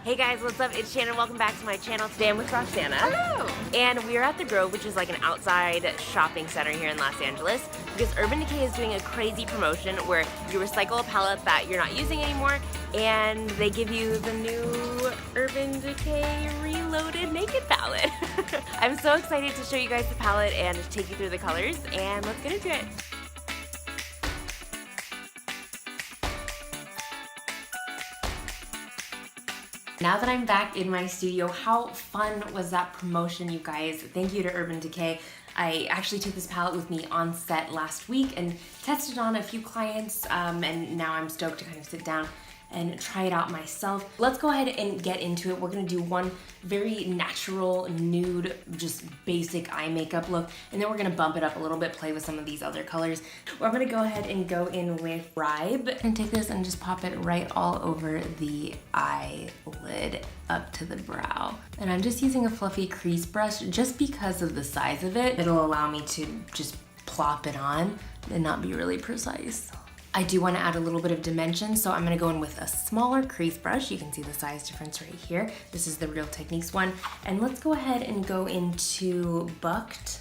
Hey guys, what's up? It's Shannon. Welcome back to my channel. Today I'm with Roxana. Hello! And we're at the Grove, which is like an outside shopping center here in Los Angeles, because Urban Decay is doing a crazy promotion where you recycle a palette that you're not using anymore and they give you the new Urban Decay Reloaded Naked palette. I'm so excited to show you guys the palette and take you through the colors, and let's get into it. Now that I'm back in my studio, how fun was that promotion, you guys? Thank you to Urban Decay. I actually took this palette with me on set last week and tested on a few clients, and now I'm stoked to kind of sit down and try it out myself. Let's go ahead and get into it. We're gonna do one very natural, nude, just basic eye makeup look, and then we're gonna bump it up a little bit, play with some of these other colors. We're gonna go ahead and go in with Bribe, and take this and just pop it right all over the eyelid up to the brow. And I'm just using a fluffy crease brush just because of the size of it. It'll allow me to just plop it on and not be really precise. I do want to add a little bit of dimension, so I'm going to go in with a smaller crease brush. You can see the size difference right here. This is the Real Techniques one. And let's go ahead and go into Bucked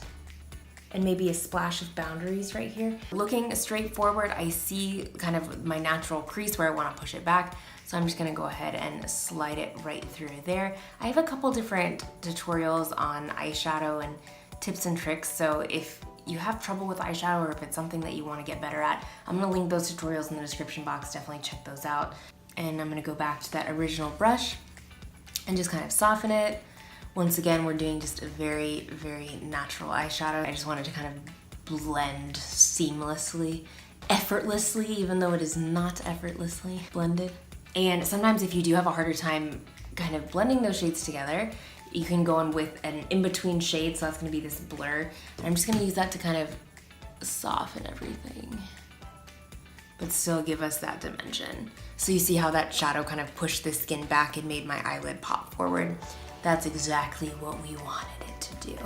and maybe a splash of Boundaries right here. Looking straight forward, I see kind of my natural crease where I want to push it back. So I'm just gonna go ahead and slide it right through there. I have a couple different tutorials on eyeshadow and tips and tricks, so if you have trouble with eyeshadow or if it's something that you want to get better at, I'm going to link those tutorials in the description box. Definitely check those out. And I'm going to go back to that original brush and just kind of soften it. Once again, we're doing just a very, very natural eyeshadow. I just wanted to kind of blend seamlessly, effortlessly, even though it is not effortlessly blended. And sometimes if you do have a harder time kind of blending those shades together, you can go in with an in-between shade, so that's gonna be this blur. And I'm just gonna use that to kind of soften everything, but still give us that dimension. So you see how that shadow kind of pushed the skin back and made my eyelid pop forward? That's exactly what we wanted it to do.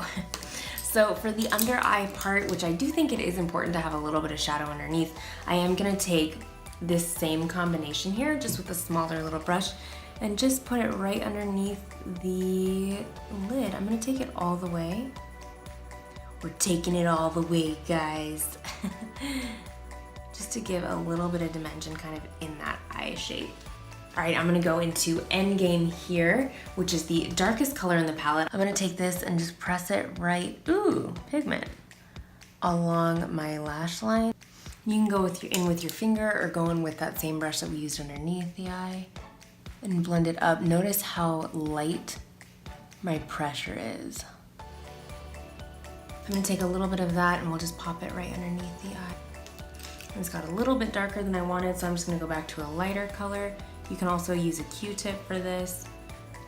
So for the under eye part, which I do think it is important to have a little bit of shadow underneath, I am gonna take this same combination here, just with a smaller little brush, and just put it right underneath the lid. I'm gonna take it all the way. We're taking it all the way, guys. Just to give a little bit of dimension kind of in that eye shape. All right, I'm gonna go into Endgame here, which is the darkest color in the palette. I'm gonna take this and just press it right, ooh, pigment, along my lash line. You can go in with your finger or go in with that same brush that we used underneath the eye and blend it up. Notice how light my pressure is. I'm gonna take a little bit of that and we'll just pop it right underneath the eye. And it's got a little bit darker than I wanted, so I'm just gonna go back to a lighter color. You can also use a Q-tip for this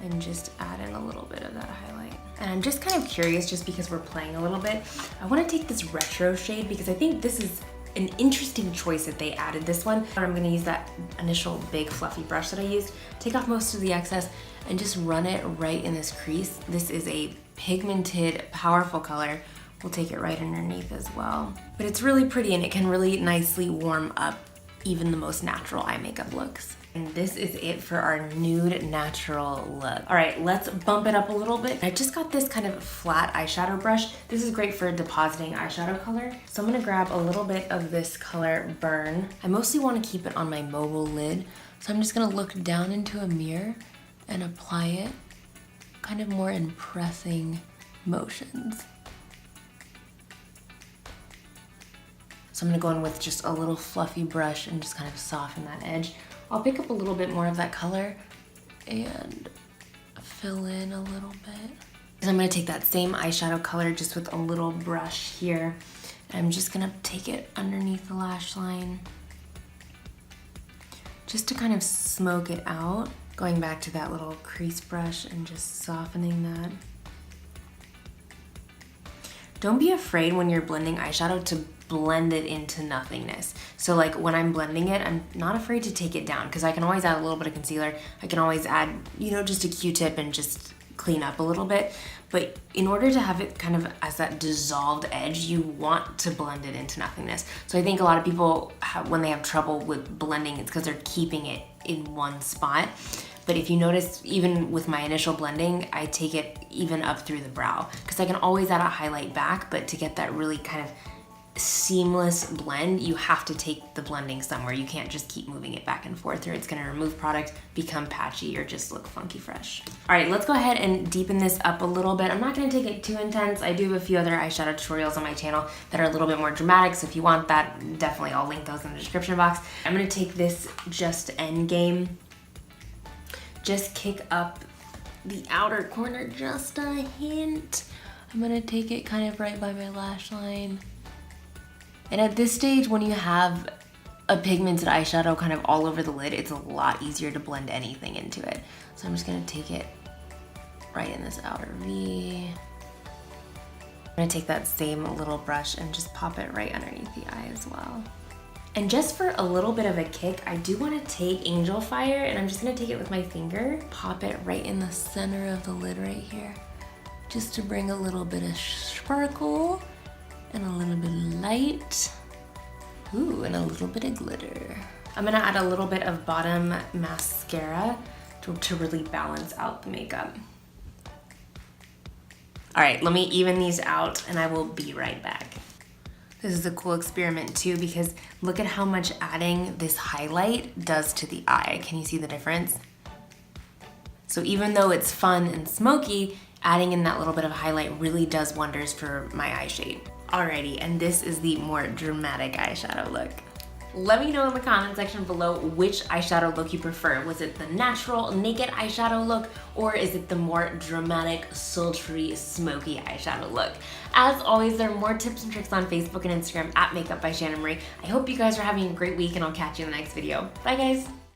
and just add in a little bit of that highlight. And I'm just kind of curious, just because we're playing a little bit, I wanna take this retro shade because I think this is an interesting choice that they added this one. I'm gonna use that initial big fluffy brush that I used, take off most of the excess, and just run it right in this crease. This is a pigmented, powerful color. We'll take it right underneath as well. But it's really pretty and it can really nicely warm up even the most natural eye makeup looks. And this is it for our nude natural look. All right, let's bump it up a little bit. I just got this kind of flat eyeshadow brush. This is great for depositing eyeshadow color. So I'm gonna grab a little bit of this color Burn. I mostly wanna keep it on my mobile lid. So I'm just gonna look down into a mirror and apply it kind of more in pressing motions. So I'm gonna go in with just a little fluffy brush and just kind of soften that edge. I'll pick up a little bit more of that color and fill in a little bit. And I'm gonna take that same eyeshadow color just with a little brush here. And I'm just gonna take it underneath the lash line just to kind of smoke it out. Going back to that little crease brush and just softening that. Don't be afraid when you're blending eyeshadow to blend it into nothingness. So like when I'm blending it, I'm not afraid to take it down because I can always add a little bit of concealer. I can always add, you know, just a Q-tip and just clean up a little bit. But in order to have it kind of as that dissolved edge, you want to blend it into nothingness. So I think a lot of people, when they have trouble with blending, it's because they're keeping it in one spot. But if you notice, even with my initial blending, I take it even up through the brow, because I can always add a highlight back, but to get that really kind of seamless blend, you have to take the blending somewhere. You can't just keep moving it back and forth, or it's gonna remove product, become patchy, or just look funky fresh. All right, let's go ahead and deepen this up a little bit. I'm not gonna take it too intense. I do have a few other eyeshadow tutorials on my channel that are a little bit more dramatic, so if you want that, definitely I'll link those in the description box. I'm gonna take this just Endgame, just kick up the outer corner just a hint. I'm gonna take it kind of right by my lash line. And at this stage, when you have a pigmented eyeshadow kind of all over the lid, it's a lot easier to blend anything into it. So I'm just gonna take it right in this outer V. I'm gonna take that same little brush and just pop it right underneath the eye as well. And just for a little bit of a kick, I do wanna take Angel Fire, and I'm just gonna take it with my finger, pop it right in the center of the lid right here, just to bring a little bit of sparkle and a little bit of light. Ooh, and a little bit of glitter. I'm gonna add a little bit of bottom mascara to really balance out the makeup. All right, let me even these out and I will be right back. This is a cool experiment too, because look at how much adding this highlight does to the eye. Can you see the difference? So even though it's fun and smoky, adding in that little bit of highlight really does wonders for my eye shade. Alrighty, and this is the more dramatic eyeshadow look. Let me know in the comment section below which eyeshadow look you prefer. Was it the natural, naked eyeshadow look, or is it the more dramatic, sultry, smoky eyeshadow look? As always, there are more tips and tricks on Facebook and Instagram at Makeup by Shannon Marie. I hope you guys are having a great week, and I'll catch you in the next video. Bye guys.